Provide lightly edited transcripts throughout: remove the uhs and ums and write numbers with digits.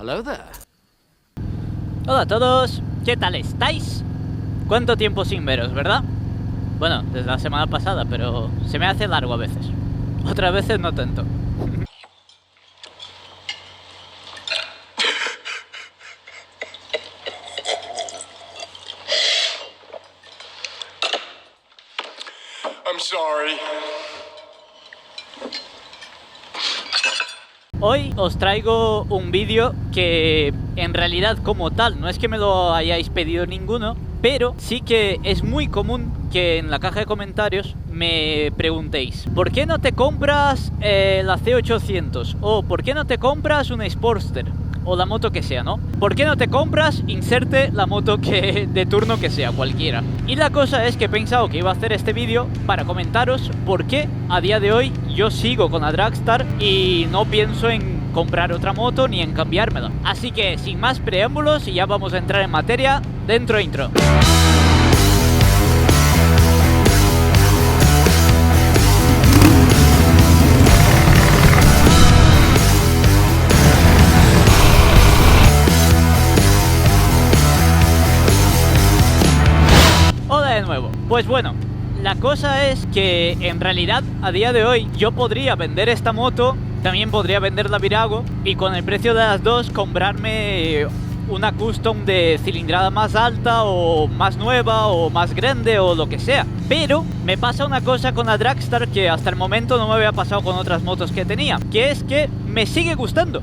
Hello there. Hola a todos, ¿qué tal estáis? ¿Cuánto tiempo sin veros, verdad? Bueno, desde la semana pasada, pero se me hace largo a veces. Otras veces no tanto. I'm sorry. Hoy os traigo un vídeo que en realidad como tal no es que me lo hayáis pedido ninguno, pero sí que es muy común que en la caja de comentarios me preguntéis ¿por qué no te compras la C800? O ¿por qué no te compras una Sportster? O la moto que sea, ¿no? ¿Por qué no te compras? Inserte la moto que de turno que sea, cualquiera. Y la cosa es que he pensado que iba a hacer este vídeo para comentaros por qué a día de hoy yo sigo con la Dragstar y no pienso en comprar otra moto ni en cambiármela. Así que sin más preámbulos y ya vamos a entrar en materia, dentro intro. Hola de nuevo. Pues bueno, la cosa es que en realidad a día de hoy yo podría vender esta moto, también podría vender la Virago y con el precio de las dos comprarme una custom de cilindrada más alta o más nueva o más grande o lo que sea. Pero me pasa una cosa con la Dragstar que hasta el momento no me había pasado con otras motos que tenía, que es que me sigue gustando.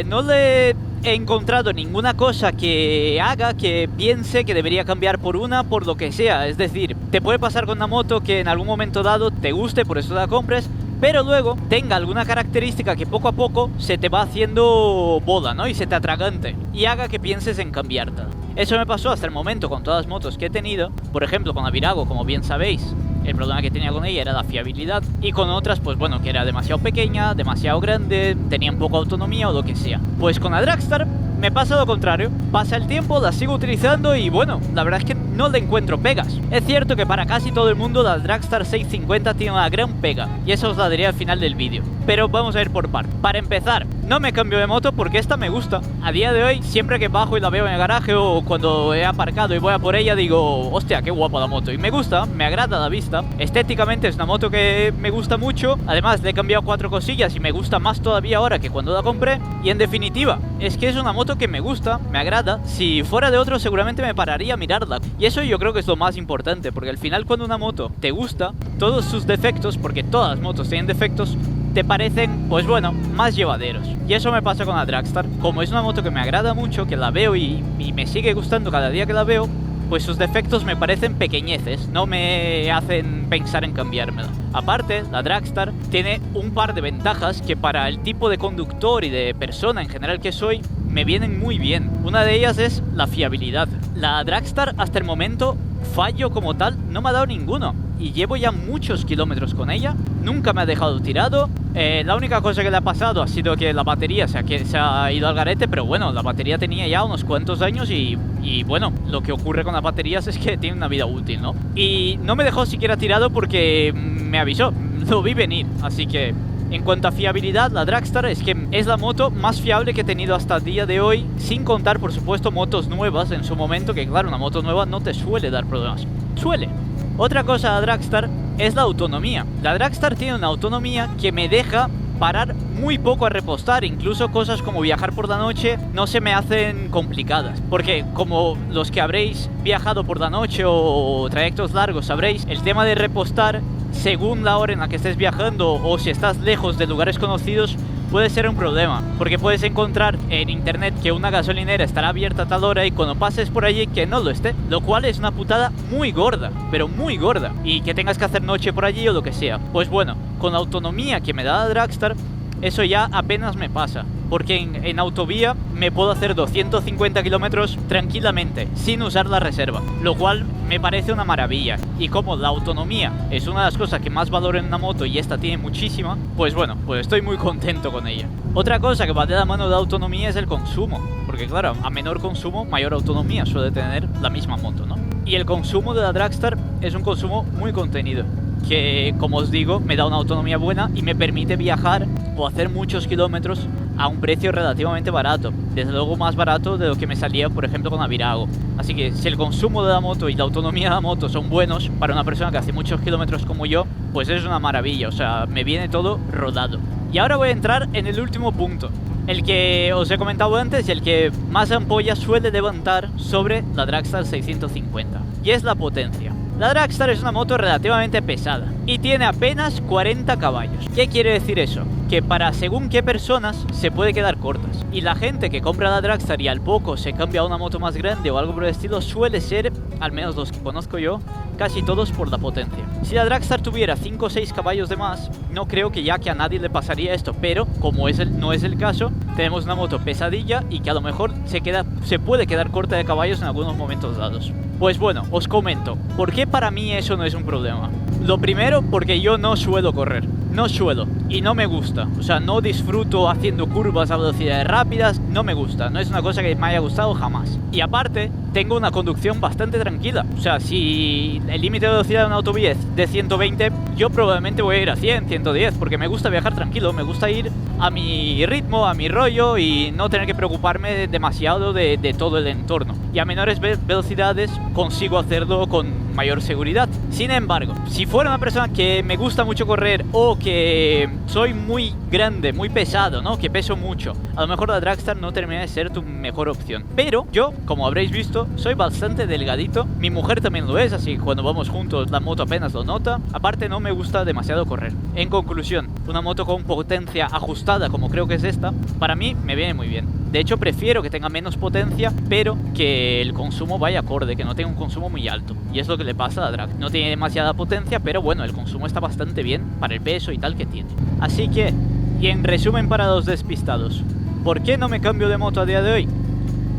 No le he encontrado ninguna cosa que haga que piense que debería cambiar por una, por lo que sea. Es decir, te puede pasar con una moto que en algún momento dado te guste, por eso la compres, pero luego tenga alguna característica que poco a poco se te va haciendo bola, ¿no? Y se te atragante y haga que pienses en cambiártela. Eso me pasó hasta el momento con todas las motos que he tenido. Por ejemplo, con la Virago, como bien sabéis, el problema que tenía con ella era la fiabilidad. Y con otras, pues bueno, que era demasiado pequeña, demasiado grande, tenían poca autonomía o lo que sea. Pues con la Dragstar me pasa lo contrario. Pasa el tiempo, la sigo utilizando y bueno, la verdad es que no le encuentro pegas. Es cierto que para casi todo el mundo la Dragstar 650 tiene una gran pega, y eso os la diré al final del vídeo. Pero vamos a ir por partes. Para empezar, no me cambio de moto porque esta me gusta. A día de hoy, siempre que bajo y la veo en el garaje o cuando he aparcado y voy a por ella, digo, hostia, qué guapa la moto. Y me gusta, me agrada la vista. Estéticamente es una moto que me gusta mucho. Además, le he cambiado 4 cosillas y me gusta más todavía ahora que cuando la compré. Y en definitiva, es que es una moto que me gusta, me agrada. Si fuera de otro, seguramente me pararía a mirarla. Y eso yo creo que es lo más importante, porque al final cuando una moto te gusta, todos sus defectos, porque todas las motos tienen defectos, te parecen, pues bueno, más llevaderos. Y eso me pasa con la Dragstar. Como es una moto que me agrada mucho, que la veo y me sigue gustando cada día que la veo, pues sus defectos me parecen pequeñeces, no me hacen pensar en cambiármela. Aparte, la Dragstar tiene un par de ventajas que para el tipo de conductor y de persona en general que soy, me vienen muy bien. Una de ellas es la fiabilidad. La Dragstar hasta el momento, fallo como tal, no me ha dado ninguno. Y llevo ya muchos kilómetros con ella, nunca me ha dejado tirado. La única cosa que le ha pasado ha sido que la batería se ha ido al garete, pero bueno, la batería tenía ya unos cuantos años y bueno, lo que ocurre con las baterías es que tienen una vida útil, ¿no? Y no me dejó siquiera tirado porque me avisó, lo vi venir, así que en cuanto a fiabilidad, la Dragstar es que es la moto más fiable que he tenido hasta el día de hoy, sin contar, por supuesto, motos nuevas en su momento, que claro, una moto nueva no te suele dar problemas. Suele. Otra cosa de la Dragstar es la autonomía. La Dragstar tiene una autonomía que me deja parar muy poco a repostar, incluso cosas como viajar por la noche no se me hacen complicadas, porque como los que habréis viajado por la noche o trayectos largos sabréis, el tema de repostar según la hora en la que estés viajando o si estás lejos de lugares conocidos puede ser un problema, porque puedes encontrar en internet que una gasolinera estará abierta a tal hora y cuando pases por allí que no lo esté, lo cual es una putada muy gorda, pero muy gorda, y que tengas que hacer noche por allí o lo que sea. Pues bueno, con la autonomía que me da la Dragstar, eso ya apenas me pasa, porque en autovía me puedo hacer 250 kilómetros tranquilamente, sin usar la reserva, lo cual me parece una maravilla. Y como la autonomía es una de las cosas que más valoro en una moto y esta tiene muchísima, pues bueno, pues estoy muy contento con ella. Otra cosa que va de la mano de la autonomía es el consumo, porque claro, a menor consumo, mayor autonomía suele tener la misma moto, ¿no? Y el consumo de la Dragstar es un consumo muy contenido. que, como os digo, me da una autonomía buena y me permite viajar o hacer muchos kilómetros a un precio relativamente barato, desde luego más barato de lo que me salía, por ejemplo, con la Virago. Así que si el consumo de la moto y la autonomía de la moto son buenos para una persona que hace muchos kilómetros como yo, pues es una maravilla, o sea, me viene todo rodado. Y ahora voy a entrar en el último punto, el que os he comentado antes y el que más ampollas suele levantar sobre la Dragstar 650, y es la potencia. La Dragstar es una moto relativamente pesada y tiene apenas 40 caballos. ¿Qué quiere decir eso? Que para según qué personas se puede quedar cortas. Y la gente que compra la Dragstar y al poco se cambia a una moto más grande o algo por el estilo suele ser, al menos los que conozco yo, casi todos por la potencia. Si la Dragstar tuviera 5 o 6 caballos de más, no creo que a nadie le pasaría esto, pero como no es el caso, tenemos una moto pesadilla y que a lo mejor se puede quedar corta de caballos en algunos momentos dados. Pues bueno, os comento, ¿por qué para mí eso no es un problema? Lo primero, porque yo no suelo correr. No suelo y no me gusta, o sea, no disfruto haciendo curvas a velocidades rápidas, no me gusta, no es una cosa que me haya gustado jamás. Y aparte, tengo una conducción bastante tranquila, o sea, si el límite de velocidad de una autovía es de 120, yo probablemente voy a ir a 100, 110, porque me gusta viajar tranquilo, me gusta ir a mi ritmo, a mi rollo y no tener que preocuparme demasiado de todo el entorno. Y a menores velocidades consigo hacerlo con mayor seguridad. Sin embargo, si fuera una persona que me gusta mucho correr o que soy muy grande, muy pesado, ¿no? Que peso mucho, a lo mejor la Dragstar no termina de ser tu mejor opción. Pero yo, como habréis visto, soy bastante delgadito. Mi mujer también lo es, así que cuando vamos juntos la moto apenas lo nota. Aparte no me gusta demasiado correr. En conclusión, una moto con potencia ajustada como creo que es esta, para mí me viene muy bien. De hecho prefiero que tenga menos potencia, pero que el consumo vaya acorde, que no tenga un consumo muy alto. Y es lo que le pasa a la Drag. No tiene demasiada potencia, pero bueno, el consumo está bastante bien para el peso y tal que tiene. Así que, y en resumen para los despistados, ¿por qué no me cambio de moto a día de hoy?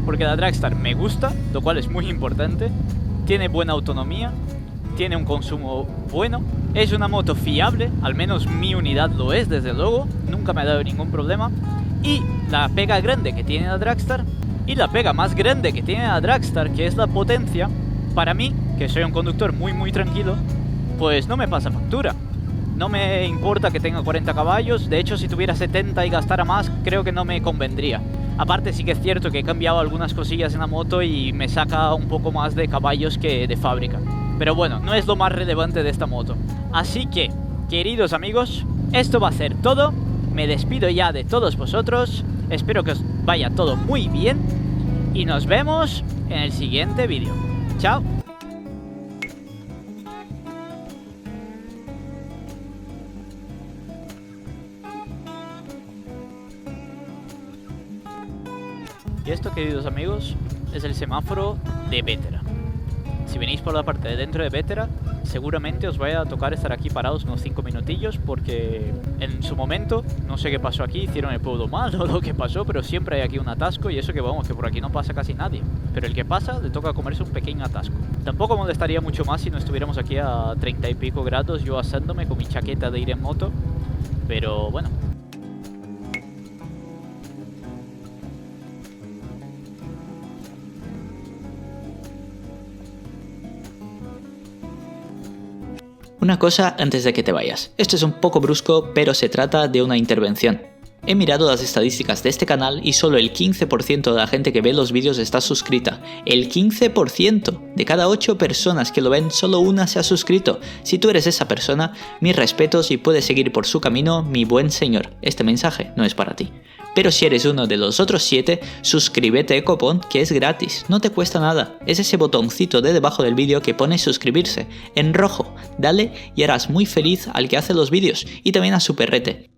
Porque la Dragstar me gusta, lo cual es muy importante, tiene buena autonomía, tiene un consumo bueno, es una moto fiable, al menos mi unidad lo es desde luego, nunca me ha dado ningún problema. Y la pega grande que tiene la Dragstar, y la pega más grande que tiene la Dragstar, que es la potencia, para mí, que soy un conductor muy tranquilo, pues no me pasa factura. No me importa que tenga 40 caballos, de hecho si tuviera 70 y gastara más, creo que no me convendría. Aparte sí que es cierto que he cambiado algunas cosillas en la moto y me saca un poco más de caballos que de fábrica. Pero bueno, no es lo más relevante de esta moto. Así que, queridos amigos, esto va a ser todo. Me despido ya de todos vosotros, espero que os vaya todo muy bien y nos vemos en el siguiente vídeo. ¡Chao! Y esto, queridos amigos, es el semáforo de Vétera. Si venís por la parte de dentro de Vétera, seguramente os vaya a tocar estar aquí parados unos 5 minutillos porque en su momento, no sé qué pasó aquí, hicieron el pueblo mal o lo que pasó, pero siempre hay aquí un atasco y eso que vamos, que por aquí no pasa casi nadie. Pero el que pasa le toca comerse un pequeño atasco. Tampoco molestaría mucho más si no estuviéramos aquí a 30 y pico grados yo asándome con mi chaqueta de ir en moto, pero bueno. Una cosa antes de que te vayas. Esto es un poco brusco, pero se trata de una intervención. He mirado las estadísticas de este canal y solo el 15% de la gente que ve los vídeos está suscrita. El 15%. De cada 8 personas que lo ven, solo una se ha suscrito. Si tú eres esa persona, mis respetos y puedes seguir por su camino, mi buen señor. Este mensaje no es para ti. Pero si eres uno de los otros 7, suscríbete copón, que es gratis, no te cuesta nada. Es ese botoncito de debajo del vídeo que pone suscribirse, en rojo. Dale y harás muy feliz al que hace los vídeos y también a su perrete.